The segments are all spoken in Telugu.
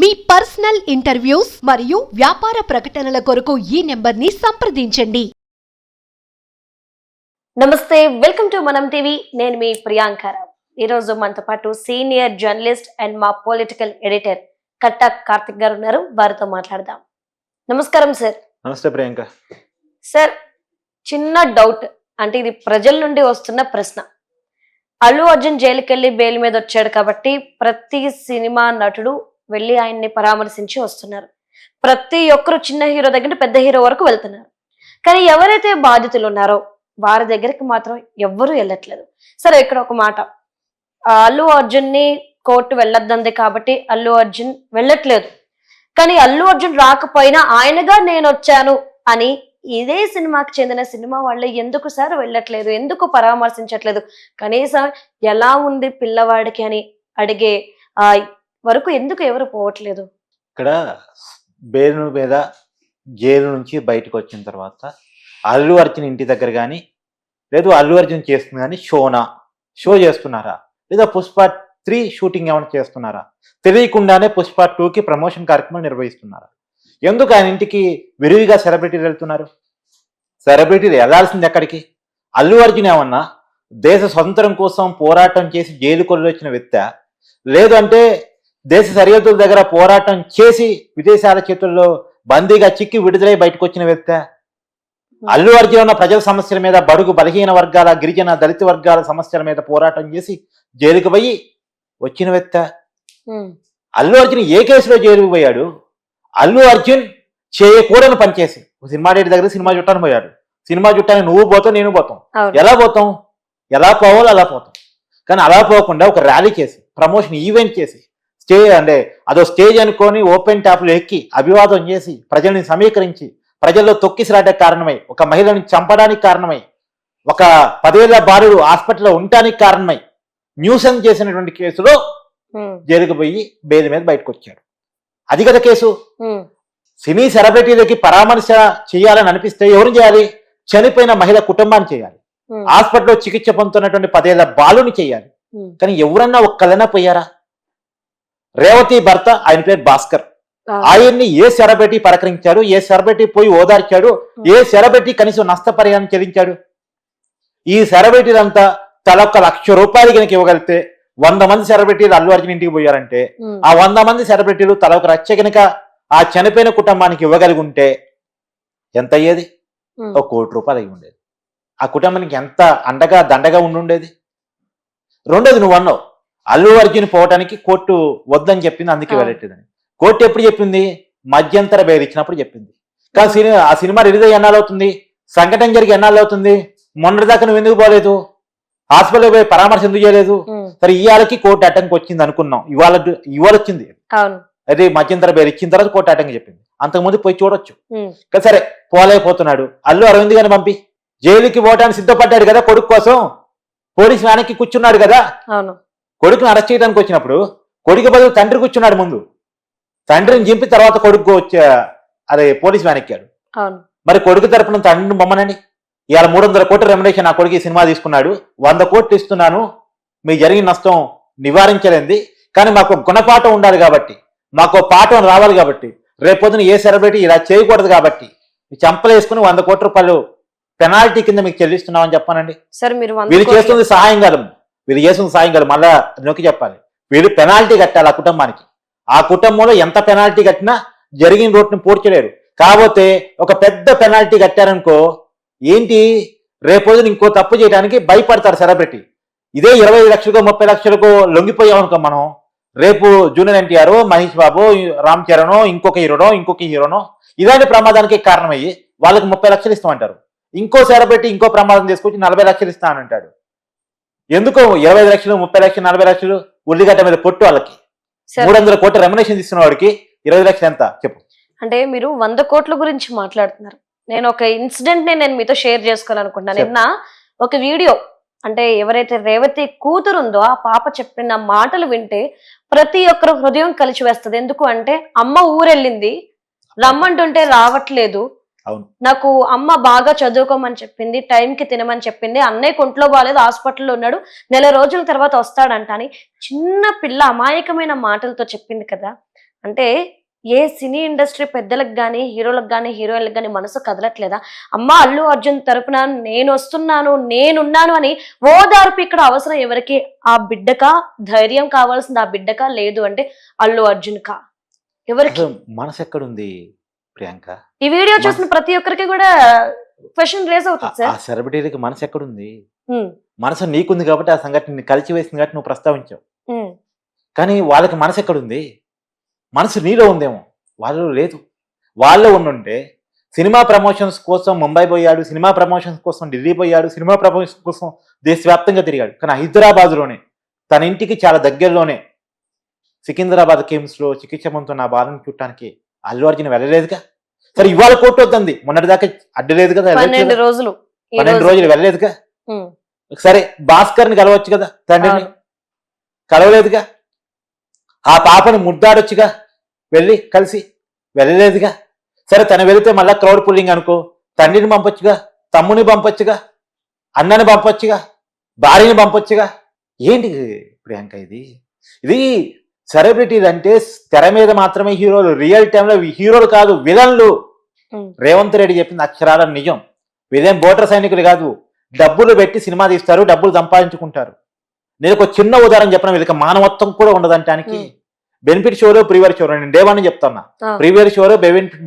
మీ పర్సనల్ ఇంటర్వ్యూస్ మరియు వ్యాపార ప్రకటనల కొరకు ఈ నెంబర్ని సంప్రదించండి. నమస్తే, వెల్కమ్ టు మనం టీవీ. నేను మీ ప్రియాంకారావు. ఈరోజు మనతో పాటు సీనియర్ జర్నలిస్ట్ అండ్ మా పొలిటికల్ ఎడిటర్ కట్టా కార్తిక్ గారు ఉన్నారు. వారితో మాట్లాడదాం. నమస్కారం సార్. నమస్తే ప్రియాంక. సార్, చిన్న డౌట్, అంటే ఇది ప్రజల నుండి వస్తున్న ప్రశ్న. అల్లు అర్జున్ జైలుకి వెళ్ళి బెయిల్ మీద వచ్చాడు కాబట్టి ప్రతి సినిమా నటుడు వెళ్ళి ఆయన్ని పరామర్శించి వస్తున్నారు. ప్రతి ఒక్కరు చిన్న హీరో దగ్గర పెద్ద హీరో వరకు వెళ్తున్నారు. కానీ ఎవరైతే బాధితులు ఉన్నారో వారి దగ్గరికి మాత్రం ఎవ్వరూ వెళ్ళట్లేదు. సరే, ఇక్కడ ఒక మాట, అల్లు అర్జున్ ని కోర్టు వెళ్ళొద్దంది కాబట్టి అల్లు అర్జున్ వెళ్ళట్లేదు. కానీ అల్లు అర్జున్ రాకపోయినా ఆయనగా నేను వచ్చాను అని ఇదే సినిమాకి చెందిన సినిమా వాళ్ళు ఎందుకు సార్ వెళ్ళట్లేదు, ఎందుకు పరామర్శించట్లేదు, కనీసం ఎలా ఉంది పిల్లవాడికి అని అడిగే వరకు ఎందుకు ఎవరు పోవట్లేదు? ఇక్కడ బెయిల్ మీద జైలు నుంచి బయటకు వచ్చిన తర్వాత అల్లు అర్జున్ ఇంటి దగ్గర కానీ లేదు అల్లు అర్జున్ చేస్తుంది కానీ షో చేస్తున్నారా, లేదా పుష్ప 3 షూటింగ్ ఏమైనా చేస్తున్నారా, తెలియకుండానే పుష్ప 2కి ప్రమోషన్ కార్యక్రమం నిర్వహిస్తున్నారా? ఎందుకు ఆయన ఇంటికి విరివిగా సెలబ్రిటీలు వెళ్తున్నారు? సెలబ్రిటీలు వెళ్లాల్సింది ఎక్కడికి? అల్లు అర్జున్ ఏమన్నా దేశ స్వతంత్రం కోసం పోరాటం చేసి జైలు కొల్లొచ్చిన వ్యక్తి, లేదు అంటే దేశ సరిహద్దుల దగ్గర పోరాటం చేసి విదేశాల చేతుల్లో బందీగా చిక్కి విడుదలై బయటకు వచ్చిన వ్యక్తి? అల్లు అర్జున్ ఉన్న ప్రజల సమస్యల మీద, బడుగు బలహీన వర్గాల, గిరిజన దళిత వర్గాల సమస్యల మీద పోరాటం చేసి జైలుకు పోయి వచ్చిన వ్యక్తి? అల్లు అర్జున్ ఏ కేసులో జైలుకు పోయాడు? అల్లు అర్జున్ చేయకూడని పనిచేసి సినిమా డేట్ దగ్గర సినిమా చుట్టాను పోయాడు. సినిమా చుట్టాను నువ్వు పోతావు, నేను పోతాం. ఎలా పోతాం? ఎలా పోవాలో అలా పోతాం. కానీ అలా పోకుండా ఒక ర్యాలీ చేసి, ప్రమోషన్ ఈవెంట్ చేసి, అంటే అదో స్టేజ్ అనుకొని ఓపెన్ టాప్లో ఎక్కి అభివాదం చేసి ప్రజల్ని సమీకరించి ప్రజల్లో తొక్కిసలాడడానికి కారణమై, ఒక మహిళని చంపడానికి కారణమై, ఒక 10 ఏళ్ల బాలుడు హాస్పిటల్లో ఉండటానికి కారణమై న్యూసెన్స్ చేసినటువంటి కేసులో జైలుకు పోయి బెయిల్ మీద బయటకు వచ్చాడు. అది కదా కేసు. సినీ సెలబ్రిటీలకి పరామర్శ చేయాలని అనిపిస్తే ఎవరు చేయాలి? చనిపోయిన మహిళ కుటుంబాన్ని చేయాలి. హాస్పిటల్లో చికిత్స పొందుతున్నటువంటి 10 ఏళ్ల బాలుని చేయాలి. కానీ ఎవరన్నా ఒక్కళ్ళైనా పోయారా? రేవతి భర్త, ఆయన పేరు భాస్కర్, ఆయన్ని ఏ సెలబ్రిటీ పలకరించాడు? ఏ సెలబ్రిటీ పోయి ఓదార్చాడు? ఏ సెలబ్రిటీ కనీసం నష్టపరిహారం చెల్లించాడు? ఈ సెలబ్రిటీలంతా తల 1 లక్ష రూపాయలు కనుక ఇవ్వగలిగితే 100 మంది సెలబ్రిటీలు అల్లు అర్జున్ ఇంటికి పోయారంటే ఆ 100 మంది సెలబ్రిటీలు తల 1 లక్ష కనుక ఆ చనిపోయిన కుటుంబానికి ఇవ్వగలిగి ఉంటే ఎంత అయ్యేది? 1 కోటి రూపాయలు అయి ఉండేది. ఆ కుటుంబానికి ఎంత అండగా దండగా ఉండుండేది. రెండోది, నువ్వు అన్నావు అల్లు అర్జున్ పోవటానికి కోర్టు వద్దని చెప్పింది, అందుకే వెళ్ళట్లేదని. కోర్టు ఎప్పుడు చెప్పింది? మధ్యంతర బెయిల్ ఇచ్చినప్పుడు చెప్పింది. కానీ ఆ సినిమా రిలీజ్ అయ్యి ఎన్నాళ్ళు అవుతుంది? సంఘటన జరిగి ఎన్నాళ్ళు అవుతుంది? మొన్నటిదాకా నువ్వు ఎందుకు పోలేదు? హాస్పిటల్ పోయి పరామర్శ ఎందుకు చేయలేదు? సరే, ఇవాళకి కోర్టు అటంకి వచ్చింది అనుకున్నాం. ఇవాళ వచ్చింది. అది మధ్యంతర బెయిల్ ఇచ్చిన తర్వాత కోర్టు అటంకి చెప్పింది. అంతకుముందు పోయి చూడొచ్చు. కానీ సరే, పోలేకపోతున్నాడు. అల్లు అరవింద్ గారిని పంపి జైలుకి పోవటానికి సిద్ధపడ్డాడు కదా కొడుకు కోసం. పోలీసు వెనక్కి కూర్చున్నాడు కదా. కొడుకుని అరెస్ట్ చేయడానికి వచ్చినప్పుడు కొడుకు బదులు తండ్రి కూర్చున్నాడు ముందు. తండ్రిని చింపి తర్వాత కొడుకు అదే పోలీసు వెనక్కాడు. మరి కొడుకు తరపున తండ్రిని బొమ్మనండి. ఇవాళ 300 కోట్ల రెమ్యునరేషన్ నా కొడుకు ఈ సినిమా తీసుకున్నాడు, 100 కోట్లు ఇస్తున్నాను, మీ జరిగిన నష్టం నివారించలేంది. కానీ మాకు గుణపాఠం ఉండాలి కాబట్టి, మాకు పాఠం రావాలి కాబట్టి, రేపొద్దున ఏ సెలబ్రిటీ ఇలా చేయకూడదు కాబట్టి చంపలు వేసుకుని 100 కోట్ల రూపాయలు పెనాల్టీ కింద మీకు చెల్లిస్తున్నామని చెప్పానండి. వీళ్ళు చేస్తుంది సహాయం కాదు, మళ్ళా నొక్కి చెప్పాలి. వీళ్ళు పెనాల్టీ కట్టాలి ఆ కుటుంబానికి. ఆ కుటుంబంలో ఎంత పెనాల్టీ కట్టినా జరిగిన రోడ్ని పూడ్చలేరు. కాకపోతే ఒక పెద్ద పెనాల్టీ కట్టారనుకో, ఏంటి రేపొద్దున ఇంకో తప్పు చేయడానికి భయపడతారు సెలబ్రిటీ. ఇదే 25 లక్షలకు 30 లక్షలకు లొంగిపోయామనుకో మనం, రేపు జూనియర్ ఎన్టీఆర్, మహేష్ బాబు, రామ్ చరణ్, ఇంకొక హీరోనో ఇలాంటి ప్రమాదానికి కారణమయ్యి వాళ్ళకి 30 లక్షలు ఇస్తామంటారు. ఇంకో సెలబ్రిటీ ఇంకో ప్రమాదం తీసుకొచ్చి 40 లక్షలు ఇస్తానంటాడు. ఎందుకు 25 లక్షలు, 30 లక్షలు, 40 లక్షలు? ఉల్లిగడ్డ మీద పొట్టు వాళ్ళకి. 300 కోట్ల రెమ్యునరేషన్ ఇస్తున్న వాడికి 20 లక్షలు ఎంత చెప్పు? అంటే మీరు 100 కోట్ల గురించి మాట్లాడుతున్నారు. నేను ఒక ఇన్సిడెంట్ ని నేను మీతో షేర్ చేసుకోవాలనుకుంటున్నాను. నిన్న ఒక వీడియో, అంటే ఎవరైతే రేవతి కూతురు ఉందో ఆ పాప చెప్పిన మాటలు వింటే ప్రతి ఒక్కరు హృదయం కలిసి వేస్తుంది. ఎందుకు అంటే, అమ్మ ఊరెళ్ళింది, రమ్మంటుంటే రావట్లేదు, నాకు అమ్మ బాగా చదువుకోమని చెప్పింది, టైంకి తినమని చెప్పింది, అన్నయ్య కొంట్లో బాగాలేదు, హాస్పిటల్లో ఉన్నాడు, నెల రోజుల తర్వాత వస్తాడంట అని చిన్న పిల్ల అమాయకమైన మాటలతో చెప్పింది కదా. అంటే ఏ సినీ ఇండస్ట్రీ పెద్దలకు కానీ హీరోలకు కానీ హీరోయిన్లకు కానీ మనసు కదలట్లేదా? అమ్మ అల్లు అర్జున్ తరపున నేను వస్తున్నాను, నేనున్నాను అని ఓదార్పు ఇక్కడ అవసరం ఎవరికి? ఆ బిడ్డకా ధైర్యం కావాల్సింది ఆ బిడ్డకా, లేదు అంటే అల్లు అర్జున్ కా, ఎవరికి? అసలు మనసు ఎక్కడుంది ప్రియాంక? ఈ వీడియో చూసిన ప్రతి ఒక్కరికి కూడా క్వశ్చన్ రేస్ అవుతుంది ఆ సార్. సెలబ్రిటీలకి మనసు ఎక్కడుంది? ఉమ్, మనసు నీకుంది కాబట్టి ఆ సంఘటన కలిసి వేసింది కాబట్టి నువ్వు ప్రస్తావించావు. ఉమ్, కానీ వాళ్ళకి మనసు ఎక్కడుంది? మనసు నీలో ఉందేమో, వాళ్ళలో లేదు. వాళ్ళలో ఉండుంటే సినిమా ప్రమోషన్స్ కోసం ముంబై పోయాడు, సినిమా ప్రమోషన్స్ కోసం ఢిల్లీ పోయాడు, సినిమా ప్రమోషన్స్ కోసం దేశవ్యాప్తంగా తిరిగాడు. కానీ హైదరాబాద్లోనే తన ఇంటికి చాలా దగ్గరలోనే సికింద్రాబాద్ కిమ్స్లో చికిత్స పొందుతున్న ఆ బాధను చూడటానికి అల్లు అర్జున్ వెళ్ళలేదుగా. సరే ఇవాళ కోర్టు వద్దంది, మొన్నటిదాకా అడ్డలేదు కదా, 12 రోజులు ఈ 12 రోజులు వెళ్ళలేదుగా. ఉమ్, సరే భాస్కర్ని కలవచ్చు కదా, తండ్రిని అవును. కలవలేదుగా. ఆ పాపని ముద్దాడొచ్చుగా, వెళ్ళి కలిసి వెళ్ళలేదుగా. సరే తను వెళితే మళ్ళా క్రౌడ్ పుల్లింగ్ అనుకో, తండ్రిని పంపొచ్చుగా, తమ్ముని పంపొచ్చుగా, అన్నని పంపొచ్చుగా, భార్యని పంపొచ్చుగా. ఏంటి ప్రియాంక ఇది? ఇది సెలబ్రిటీలు అంటే తెర మీద మాత్రమే హీరోలు, రియల్ టైంలో హీరోలు కాదు, విలన్లు. ఉమ్, రేవంత్ రెడ్డి చెప్పింది అక్షరాల నిజం. వీళ్ళేం బోటర్ సైనికులు కాదు, డబ్బులు పెట్టి సినిమా తీస్తారు, డబ్బులు సంపాదించుకుంటారు. నేను ఒక చిన్న ఉదాహరణ చెప్పిన, వీళ్ళకి మానవత్వం కూడా ఉండదంటానికి. బెనిఫిట్ షోలు ప్రీవియర్ షోలు, నేను డేవాన్ని చెప్తున్నా. ఆ, ప్రీవియర్ షోలు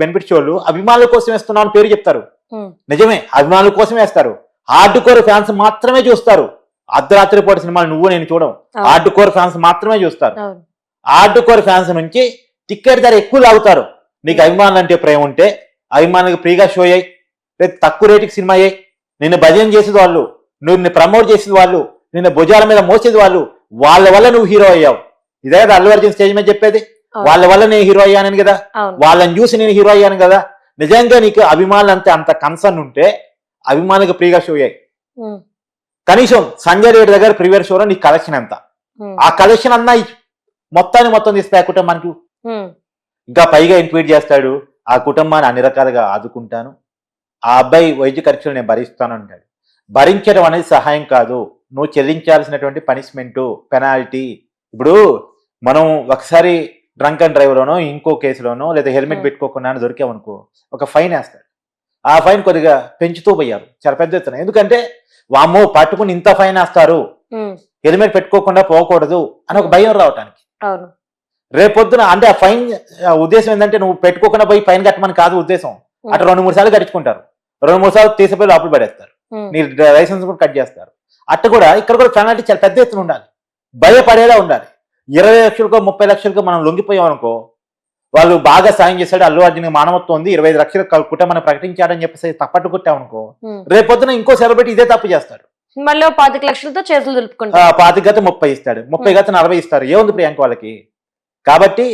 బెనిఫిట్ షోలు అభిమానుల కోసం వేస్తున్నాను పేరు చెప్తారు. ఉమ్, నిజమే, అభిమానుల కోసం వేస్తారు. హార్డ్ కోర్ ఫ్యాన్స్ మాత్రమే చూస్తారు. అర్ధరాత్రి పూట సినిమాలు నువ్వు నేను చూడవు, అవును. హార్డ్ కోర్ ఫ్యాన్స్ మాత్రమే చూస్తారు. అవును. హార్డ్ కోర్ ఫ్యాన్స్ నుంచి టికెట్ ధర ఎక్కువ లాగుతారు. నీకు అభిమానులు అంటే ప్రేమ ఉంటే అభిమానులకు ఫ్రీగా షో అయ్యి, లేదా తక్కువ రేటుకి సినిమా అయ్యి, నిన్ను భజన చేసేది వాళ్ళు, నిన్ను ప్రమోట్ చేసేది వాళ్ళు, నిన్ను భుజాల మీద మోసేది వాళ్ళు. వాళ్ళ వల్ల నువ్వు హీరో అయ్యావు. ఇదే కదా అల్లు అర్జున్ స్టేజ్ మీద చెప్పేది, అవును. వాళ్ళ వల్ల నేను హీరో అయ్యానని కదా, అవును. వాళ్ళని చూసి నేను హీరో అయ్యాను కదా. నిజంగా నీకు అభిమానులు అంత కన్సర్న్ ఉంటే అభిమానులకు ఫ్రీగా షో అయ్యాయి. ఉమ్, కనీసం సంజయ్ రెడ్డి దగ్గర ప్రీవియర్ షోలో నీ కలెక్షన్ ఎంత, ఉమ్, ఆ కలెక్షన్ అన్నా మొత్తం తీస్తే ఆ కుటుంబానికి. ఉమ్, ఇంకా పైగా ట్వీట్ చేస్తాడు, ఆ కుటుంబాన్ని అన్ని రకాలుగా ఆదుకుంటాను, ఆ అబ్బాయి వైద్య ఖర్చులు నేను భరిస్తాను అంటాడు. భరించడం అనేది సహాయం కాదు, నువ్వు చెల్లించాల్సినటువంటి పనిష్మెంటు, పెనాల్టీ. ఇప్పుడు మనం ఒకసారి డ్రంక్ అండ్ డ్రైవ్లోనో ఇంకో కేసులోనో లేదా హెల్మెట్ పెట్టుకోకుండా దొరికామనుకో, ఒక ఫైన్ వేస్తాడు. ఆ ఫైన్ కొద్దిగా పెంచుతూ పోయారు చాలా పెద్ద ఎత్తున. ఎందుకంటే వామ్మో పట్టుకుని ఇంత ఫైన్ వేస్తారు, ఉమ్, హెల్మెట్ పెట్టుకోకుండా పోకూడదు అని ఒక భయం రావటానికి. అవును. రేపొద్దున అంటే ఆ ఫైన్ ఉద్దేశం ఏంటంటే నువ్వు పెట్టుకోకుండా పోయి ఫైన్ కట్టమని కాదు ఉద్దేశం. అటు 2-3 సార్లు కట్టించుకుంటారు, 2-3 సార్లు తీసిపోయి లోపల పడేస్తారు, ఉమ్, నీ లైసెన్స్ కూడా కట్ చేస్తారు. అట్టు కూడా ఇక్కడ కూడా పెనాల్టీ చాలా పెద్ద ఎత్తున ఉండాలి, భయపడేలా ఉండాలి. 20 లక్షలకో 30 లక్షలకో మనం లొంగిపోయాం అనుకో, వాళ్ళు బాగా సాయం చేశాడు, అల్లు అర్జున్ మానవత్వం ఉంది, 25 లక్షల కుటుంబాన్ని ప్రకటించాడని చెప్పేసి తప్పట్టు కొట్టామనుకో, ఉమ్. రేపొద్దున ఇంకో సెలబ్రిటీ ఇదే తప్పు చేస్తాడు. మళ్ళీ 25 లక్షలతో చేతులు దులుపుకుంటారు. 25 గత 30 ఇస్తాడు, 30 గత 40 ఇస్తారు. ఏముంది ప్రియాంక వాళ్ళకి? కాబట్టి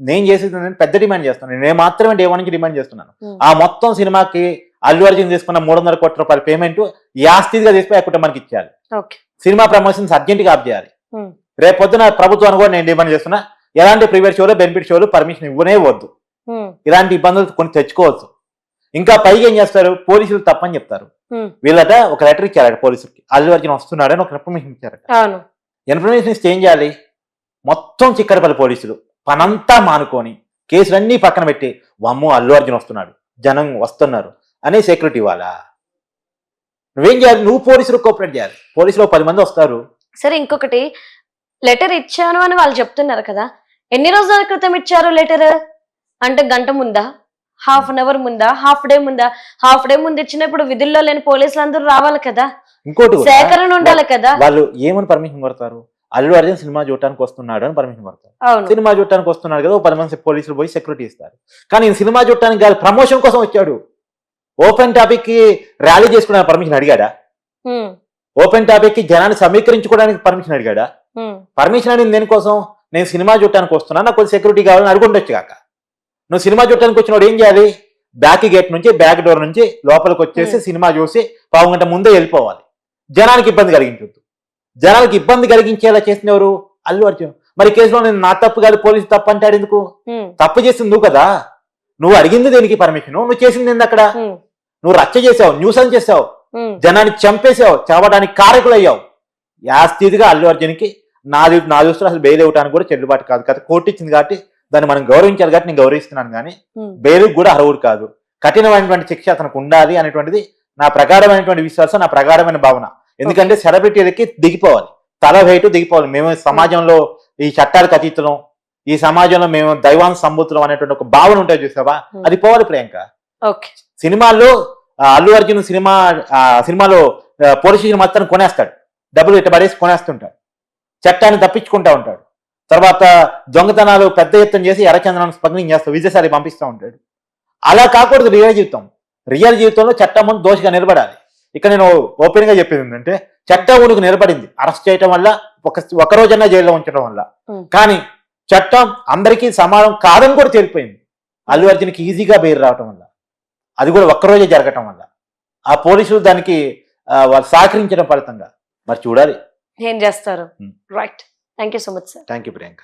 నేను చేసేది నేను పెద్ద డిమాండ్ చేస్తున్నాను, నేను మాత్రమే డే 1 నుంచి డిమాండ్ చేస్తున్నాను. ఆ మొత్తం సినిమాకి అల్లు అర్జున్ తీసుకున్న 300 కోట్ల రూపాయల పేమెంట్ యాస్తిగా తీసుకుని ఆ కుటుంబానికి ఇచ్చేయాలి. ఓకే. సినిమా ప్రమోషన్స్ అర్జెంట్గా ఆఫ్ చేయాలి. ఉమ్, రేపు పొద్దున ప్రభుత్వాన్ని కూడా నేను డిమాండ్ చేస్తున్నా, ఎలాంటి ప్రీవియర్ షోలు బెనిఫిట్ షోలు పర్మిషన్ ఇవ్వనే వద్దు. ఉమ్, ఇలాంటి ఇబ్బందులు కొన్ని తెచ్చుకోవచ్చు. ఇంకా పైగా ఏం చేస్తారు, పోలీసులు తప్పని చెప్తారు. ఉమ్, వీళ్ళట ఒక లెటర్ ఇచ్చారట పోలీసులకి, అల్లు అర్జున్ వస్తున్నాడని ఒక ఇన్ఫర్మేషన్ ఇచ్చారట. అవును. ఇన్ఫర్మేషన్ ఇస్తే ఏం చేయాలి, మొత్తం చిక్కడపల్లి పోలీసులు పనంతా మానుకొని కేసులన్నీ పక్కన పెట్టి, వమ్మో అల్లు అర్జున్ వస్తున్నాడు, జనం వస్తున్నారు అనే సెక్యూరిటీ ఇవ్వాలా? నువ్వేం చేయాలి, నువ్వు పోలీసులు కోఆపరేట్ చేయాలి. పోలీసులు 10 మంది వస్తారు. సరే, ఇంకొకటి, లెటర్ ఇచ్చాను అని వాళ్ళు చెప్తున్నారు కదా, ఎన్ని రోజుల క్రితం ఇచ్చారు లెటర్? అంటే గంట ముందా, హాఫ్ అన్ అవర్ ముందా, హాఫ్ డే ముందా? హాఫ్ డే ముందు ఇచ్చినప్పుడు విధుల్లో లేని పోలీసులు అందరూ రావాలి కదా, ఇంకోటి కూడా, సేకరణ ఉండాలి కదా. వాళ్ళు ఏమని పర్మిషన్ కొడతారు, అల్లు అర్జున్ సినిమా చూడటానికి వస్తున్నాడు అని పర్మిషన్ కొడతారు. అవును. సినిమా చూడటానికి వస్తున్నాడు కదా, 10 మంది పోలీసులు పోయి సెక్యూరిటీ ఇస్తారు. కానీ ఈయన సినిమా చూడటానికి కాదు, ప్రమోషన్ కోసం వచ్చాడు. ఓపెన్ టాపిక్ కి ర్యాలీ చేసుకునే పర్మిషన్ అడిగాడా? ఉమ్, ఓపెన్ టాపిక్ కి జనాన్ని సమీకరించుకోవడానికి పర్మిషన్ అడిగాడా? ఉమ్, పర్మిషన్ అడిగింది దేనికోసం, నేను సినిమా చూడటానికి వస్తున్నా, నాకు కొద్ది సెక్యూరిటీ కావాలని అడుగుండొచ్చు కాక. నువ్వు సినిమా చూడటానికి వచ్చినోడు ఏం చేయాలి, బ్యాక్ గేట్ నుంచి బ్యాక్ డోర్ నుంచి లోపలికి వచ్చేసి సినిమా చూసి 1/2 గంట ముందే వెళ్ళిపోవాలి. జనానికి ఇబ్బంది కలిగించొద్దు. జనానికి ఇబ్బంది కలిగించేలా చేసిన ఎవరు, అల్లు అర్జున్. మరి కేసులో నేను నా తప్పు కాదు పోలీసు తప్పు అంటాడు ఎందుకు? ఉమ్, తప్పు చేసింది నువ్వు కదా, నువ్వు అడిగింది దేనికి పర్మిషన్, నువ్వు చేసింది ఏంది అక్కడ? ఉమ్, నువ్వు రచ్చ చేసావు, న్యూసెన్స్ చేసావు, ఉమ్, జనాన్ని చంపేసావు, చావడానికి కారకులయ్యావు. యాస్థితిగా అల్లు అర్జున్కి నా దృష్టిలో అసలు బెయిల్ ఇవ్వడానికి కూడా చెల్లుబాటు కాదు కదా, కోర్టు ఇచ్చింది కాబట్టి దాన్ని మనం గౌరవించాలి కాబట్టి నేను గౌరవిస్తున్నాను కానీ బెయిల్ కూడా అర్హుడు కాదు. కఠినమైనటువంటి శిక్ష అతనికి ఉండాలి అనేటువంటిది నా ప్రగాఢమైనటువంటి విశ్వాసం, నా ప్రగాఢమైన భావన. ఎందుకంటే సెలబ్రిటీలకి దిగిపోవాలి, తల వేటు దిగిపోవాలి. మేము సమాజంలో ఈ చట్టాలకు అతీతులం, ఈ సమాజంలో మేము దైవాంశ సంబూతులం అనేటువంటి ఒక భావన ఉంటుంది చూసావా, అది పోవాలి ప్రియాంక. ఓకే. సినిమాల్లో అల్లు అర్జున్ సినిమాలో పోలీస్ స్టేషన్ మొత్తాన్ని కొనేస్తాడు, డబ్బులు ఇట్టబడేసి కొనేస్తుంటాడు, చట్టాన్ని తప్పించుకుంటా ఉంటాడు. తర్వాత దొంగతనాలు పెద్ద ఎత్తున చేసి ఎర్రచందనాన్ని స్మగ్లింగ్ చేస్తూ విజయసారి పంపిస్తూ ఉంటాడు. అలా కాకూడదు రియల్ జీవితం. రియల్ జీవితంలో చట్టం ముందు దోషిగా నిలబడాలి. ఇక్కడ నేను ఓపెన్ గా చెప్పేది ఏంటంటే, చట్టం ఉనికి నిలబడింది అరెస్ట్ చేయటం వల్ల, ఒక రోజన్నా జైల్లో ఉంచడం వల్ల. కానీ చట్టం అందరికీ సమానం కాదని కూడా తేలిపోయింది అల్లు అర్జున్కి ఈజీగా బెయిల్ రావటం వల్ల. అది కూడా ఒక్కరోజే జరగటం వల్ల ఆ పోలీసులు దానికి వాళ్ళు సహకరించడం ఫలితంగా. మరి చూడాలి ఏం చేస్తారు. Right. Thank you so much sir. Thank you Priyanka.